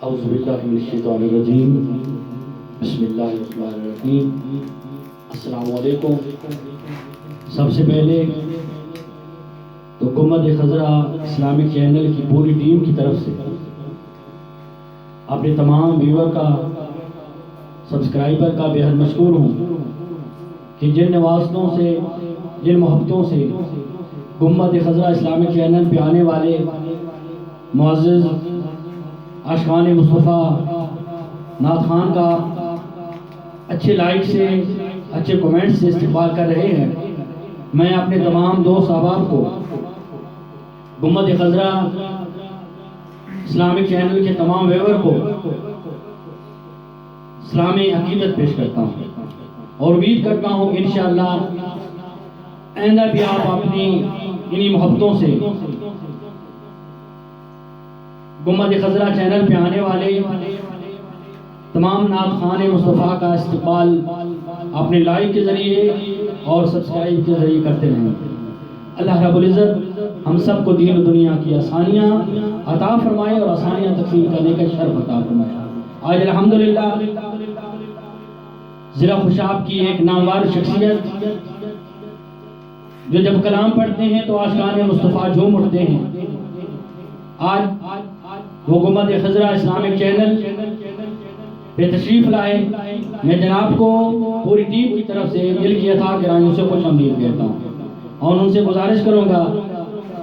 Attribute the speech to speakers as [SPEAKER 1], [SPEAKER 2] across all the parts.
[SPEAKER 1] औज़ुबिल्लाहिमिनश्शैतानिर्रजीम बिस्मिल्लाहिर्रहमानिर्रहीम। अस्सलामु अलैकुम। सबसे पहले तो गुम्बद खज़रा इस्लामिक चैनल की पूरी टीम की तरफ से अपने तमाम व्यूअर का, सब्सक्राइबर का बेहद मशकूर हूँ कि जिन नवाज़तों से, जिन मोहब्बतों से गुम्बद खज़रा इस्लामिक चैनल पे आने वाले मुअज़्ज़िज़ आशिक़ान मुस्तफ़ा नात खान का अच्छे लाइक से, अच्छे कमेंट्स से इस्तेमाल कर रहे हैं, मैं अपने तमाम दोस्त अहबाब को, गुम्बद खज़रा इस्लामिक चैनल के तमाम व्यूअर को इस्लामी अक़ीदत पेश करता हूँ और उम्मीद करता हूँ कि इंशाअल्लाह आइंदा भी आप अपनी इन्हीं मोहब्बतों से गुम्बद खज़रा चैनल पे आने वाले तमाम नात खान मुस्तफ़ा का इस्तेमाल अपने लाइक के ज़रिए और सब्सक्राइब के ज़रिए करते रहें। अल्लाह रब्बुल इज़्ज़त हम सबको दीन और दुनिया की आसानियाँ अता फरमाए और आसानियाँ तकसीम करने का शर्फ अता फरमाए। आज अल्हम्दुलिल्लाह ज़िला खुशाब की एक नामवर शख्सियत जो जब कलाम पढ़ते हैं तो आशिक़ान मुस्तफ़ा झूम उठते हैं, आज वो गुम्बद खज़रा इस्लामिक चैनल पे तशरीफ़ लाए। मैं जनाब को पूरी टीम की तरफ से दिल की अता गहराइयों से खुश आमदीद कहता हूँ और उनसे गुजारिश करूँगा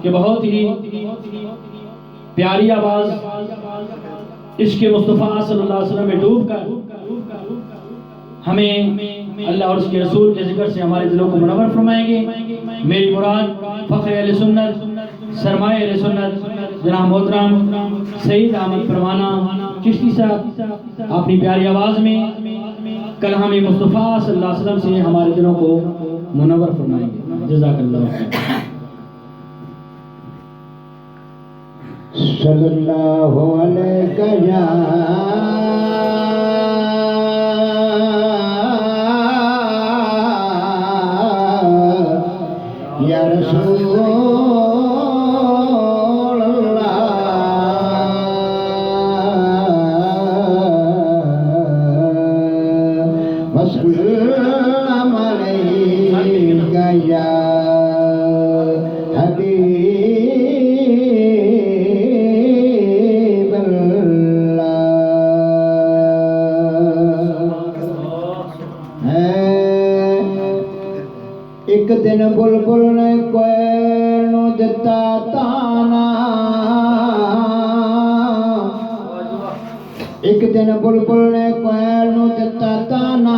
[SPEAKER 1] कि बहुत ही प्यारी आवाज़ इश्क़ मुस्तफ़ा सल्लल्लाहु अलैहि वसल्लम में डूब कर हमें अल्लाह और उसके रसूल के ज़िक्र से हमारे दिलों को मुनव्वर फरमाएंगे। मेरी मुराद फ़ख्र अहले सुन्नत, सरमाए अहले सुन्नत जनाब मोहतरम सईद अहमद परवाना चिश्ती साहब अपनी प्यारी आवाज़ में कलाम मुस्तफ़ा सल्लल्लाहु अलैहि वसल्लम से हमारे दिलों को मुनव्वर फरमाएंगे। जज़ाकल्लाह
[SPEAKER 2] सल्लल्लाहु अलैहि या रसूल अल्लाह वसल्लम अलैका या एक दिन बुलबुल ने कोयल नू दिता ताना, एक दिन बुलबुल ने कोयल नू दिता ताना,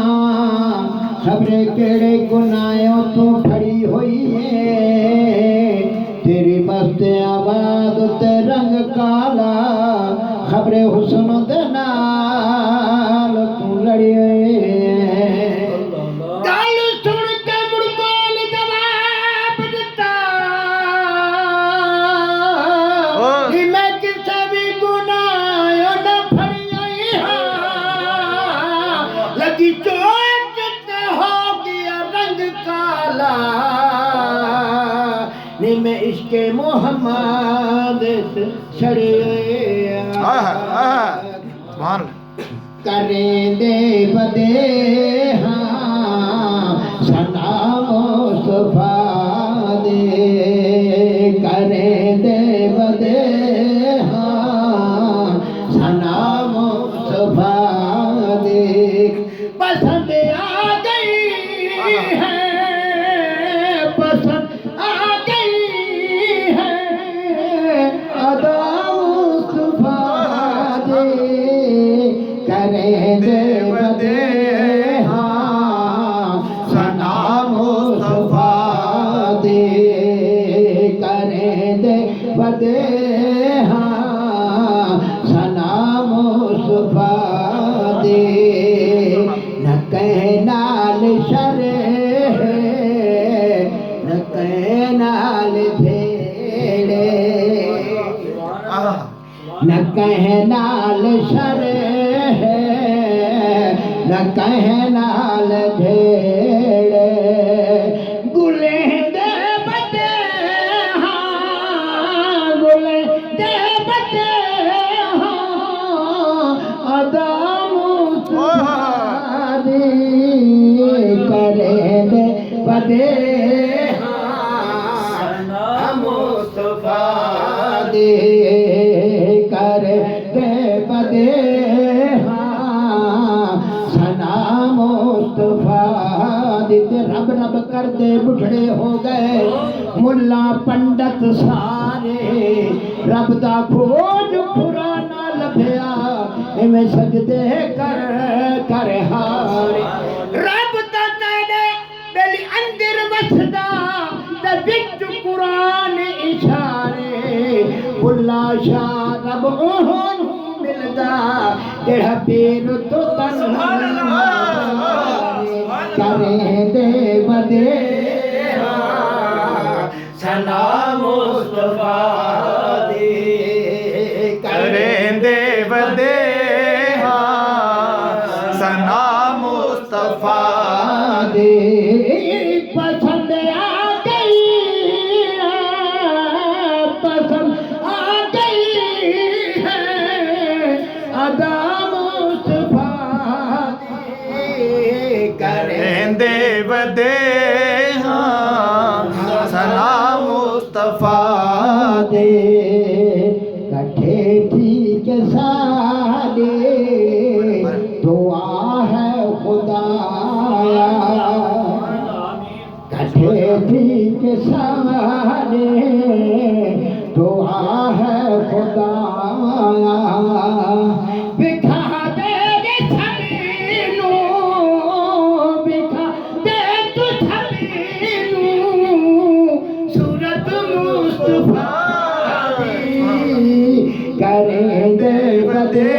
[SPEAKER 2] खबरे केड़े गुनाहों तू फड़ी हुई है, तेरी मस्त आवाज़ ते रंग काला, खबरे हुस्न दे नाल तू लड़ी है। मैं इश्क़े मोहम्मद छड़े करें दे बदे हाँ सलाम मुस्तफ़ा दे, करें दे बदे हाँ सलाम मुस्तफ़ा दे। पसंद आ गई है, पसंद आ गई है अदा मुस्तफ़ा दे, करें दे बदे हाँ सना मुस्तफ़ा दे, करें दे बदे हाँ सना मुस्तफ़ा दे। न कह नाल शरे न कह नाल भेड़े, न कह नाल शरे न कह नाल भेड़े, गुले दे बदे हाँ गुले दे बदे हाँ बदे मुस्तफा दे कर दे बदे सना मुस्तफा दे। रब रब कर दे बुढ़ड़े हो गए मुल्ला पंडित सारे रब दा खोज पुराना लभया इवें सजदे कर कर हारे। रब दा तेरे बेली अंदर वसदा ते विच कुरान इशारे बुल्ला शाह रब ओहन मिलदा जेड़ा पीर तो तन करे दे बदे सना मुस्तफा दे करे दे बदे सना मुस्तफा दे। पसंद आ गई पसंद आ गई है अदा मुस्तफा करेंदे बदे सना मुस्तफा दे। कठे ठीक सारे दुआ है खुदाया कठे ठीक सारे दुआ है खुदाया। बिखा दे छबीनू बिखा दे तू छबीनू सूरत मुस्तफा दी करें दे बदे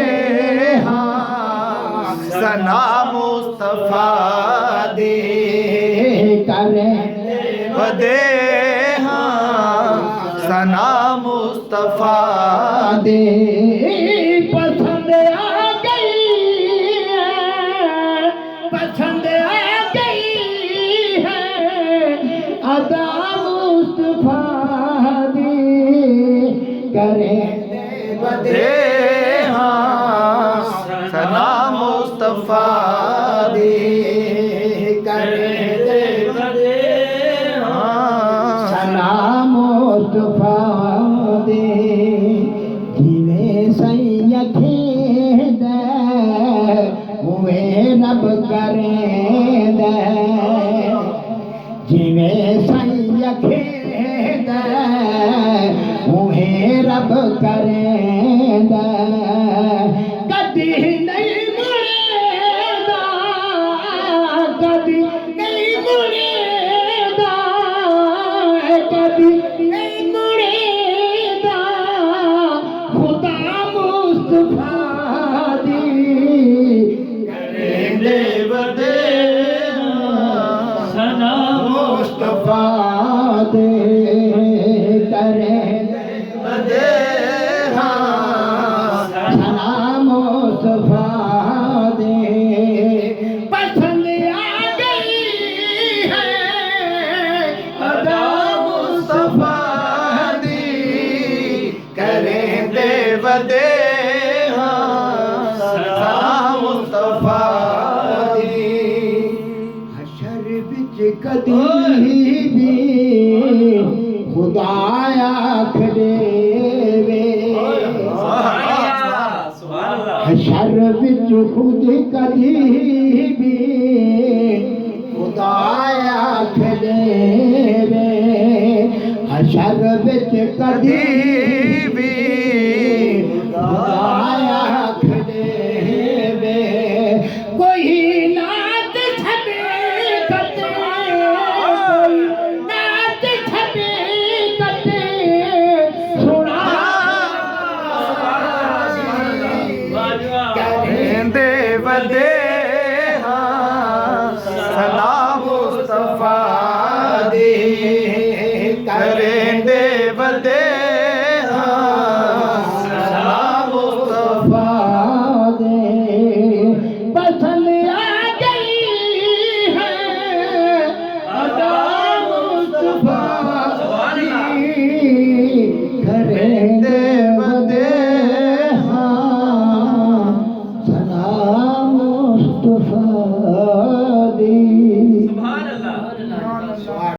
[SPEAKER 2] सना मुस्तफा दे करें बदे सना मुस्तफा दे। पसंद आ गई पसंद आ गई है अदा मुस्तफा दी करें बदे सना मुस्तफा दे करें दे बदे सना मुस्तफा दे। जिवें सही अखेंद उवें रब करेंद जिवें सही अखेंद उवें रब करेंद। कदी नहीं मुड़ेदा कदी नहीं मुड़ेदा कदी नहीं मुड़ेदा खुदा मुस्तफा दी करेंदे बदे सना मुस्तफा दे करेंदे बदे सना मुस्तफा दे। पसंद आ गई है अदा मुस्तफा दी करें दे बदे सना मुस्तफा दी। हशर बिच कदी भी खुदाया खड़े हशर बिच खुद कदी भी खुदाया खड़े वे हशर बिच कदी भी खुदाया खड़े वे। कोई नात छबे कते कोई नात छबे कते सुना करेंदे बदे सना मुस्तफा दे करेंदे बदे सना मुस्तफा दे। पसंद आ गई है अदा मुस्तफा दी करेंदे बदे सना मुस्तफा दी। सुभान अल्लाह। अल्लाह